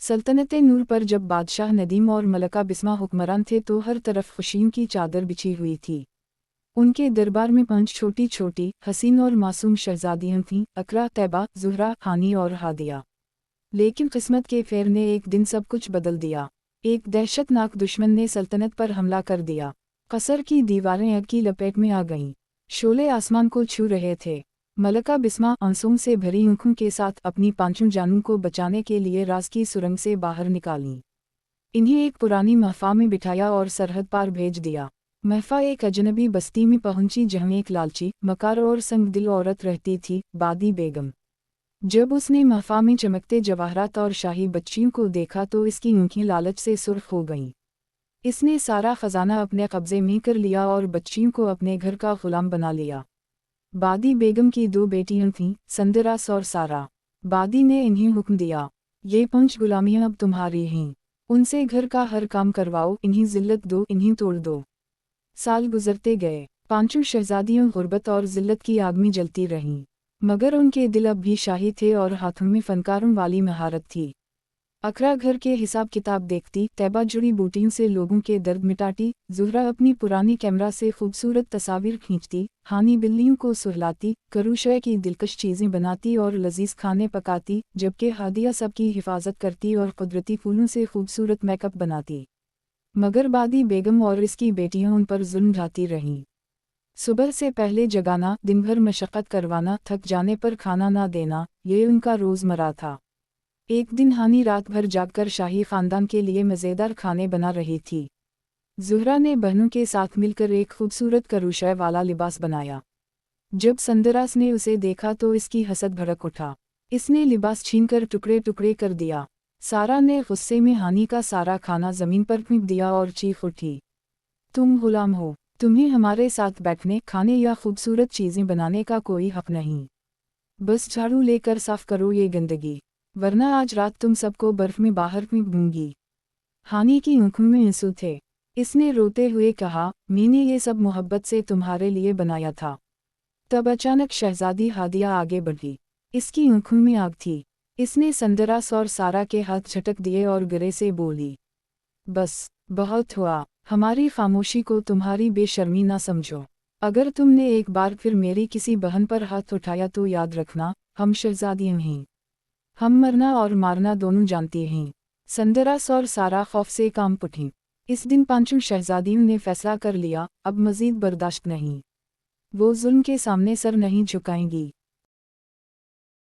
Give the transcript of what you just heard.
सल्तनत नूर पर जब बादशाह नदीम और मलका बिस्मा हुक्मरान थे तो हर तरफ खुशियों की चादर बिछी हुई थी। उनके दरबार में 5 छोटी छोटी हसीन और मासूम शहजादियां थीं, अकरा, तैबा, ज़ुहरा, हानी और हादिया। लेकिन किस्मत के फेर ने एक दिन सब कुछ बदल दिया। एक दहशतनाक दुश्मन ने सल्तनत पर हमला कर दिया। कसर की दीवारें आग की लपेट में आ गईं। शोले आसमान को छू रहे थे। मलका बिस्मा आंसुओं से भरी आंखों के साथ अपनी 5 जानों को बचाने के लिए राज की सुरंग से बाहर निकालीं। इन्हें एक पुरानी महफा में बिठाया और सरहद पार भेज दिया। महफा एक अजनबी बस्ती में पहुंची जहां एक लालची, मकार और संगदिल औरत रहती थी, बादी बेगम। जब उसने महफा में चमकते जवाहरात और शाही बच्चियों को देखा तो इसकी आंखें लालच से सुर्ख हो गईं। इसने सारा खजाना अपने कब्जे में कर लिया और बच्चियों को अपने घर का गुलाम बना लिया। बादी बेगम की 2 बेटियां थीं, संदरास और सारा। बादी ने इन्हें हुक्म दिया, ये 5 गुलामियां अब तुम्हारी हैं। उनसे घर का हर काम करवाओ, इन्हें जिल्लत दो, इन्हें तोड़ दो। साल गुजरते गए। 5 शहजादियों गुर्बत और जिल्लत की आग में जलती रहीं, मगर उनके दिल अब भी शाही थे और हाथों में फनकारों वाली महारत थी। अकरा घर के हिसाब किताब देखती, तैबा जुड़ी बूटियों से लोगों के दर्द मिटाती, ज़ुहरा अपनी पुरानी कैमरा से खूबसूरत तस्वीर खींचती, हानी बिल्लियों को सुहलाती, करूशय की दिलकश चीज़ें बनाती और लजीज खाने पकाती, जबकि हादिया सबकी हिफाजत करती और कुदरती फूलों से खूबसूरत मेकअप बनाती। मगर बादी बेगम और इसकी बेटियां उन पर जुल्म ढाती रहीं। सुबह से पहले जगाना, दिन भर मशक्क़त करवाना, थक जाने पर खाना ना देना, ये उनका रोज़मर्रा था। एक दिन हानी रात भर जागकर शाही ख़ानदान के लिए मज़ेदार खाने बना रही थी। ज़ुहरा ने बहनों के साथ मिलकर एक खूबसूरत करूशय वाला लिबास बनाया। जब संदरास ने उसे देखा तो इसकी हसद भड़क उठा। इसने लिबास छीनकर टुकड़े टुकड़े कर दिया। सारा ने गुस्से में हानी का सारा खाना ज़मीन पर फेंक दिया और चीख उठी, तुम गुलाम हो, तुम्हें हमारे साथ बैठने, खाने या खूबसूरत चीज़ें बनाने का कोई हक नहीं। बस झाड़ू लेकर साफ करो ये गंदगी, वरना आज रात तुम सबको बर्फ में बाहर फेंक दूंगी। हानी की आंखों में आंसू थे। इसने रोते हुए कहा, मैंने ये सब मोहब्बत से तुम्हारे लिए बनाया था। तब अचानक शहजादी हादिया आगे बढ़ी। इसकी आंखों में आग थी। इसने संदरास और सारा के हाथ झटक दिए और गिरे से बोली, बस, बहुत हुआ। हमारी खामोशी को तुम्हारी बेशर्मी ना समझो। अगर तुमने एक बार फिर मेरी किसी बहन पर हाथ उठाया तो याद रखना, हम शहजादियां हैं। हम मरना और मारना दोनों जानती हैं। संदरास और सारा खौफ से कांप उठीं। इस दिन 5 शहजादियों ने फैसला कर लिया, अब मज़ीद बर्दाश्त नहीं। वो जुल्म के सामने सर नहीं झुकाएंगी।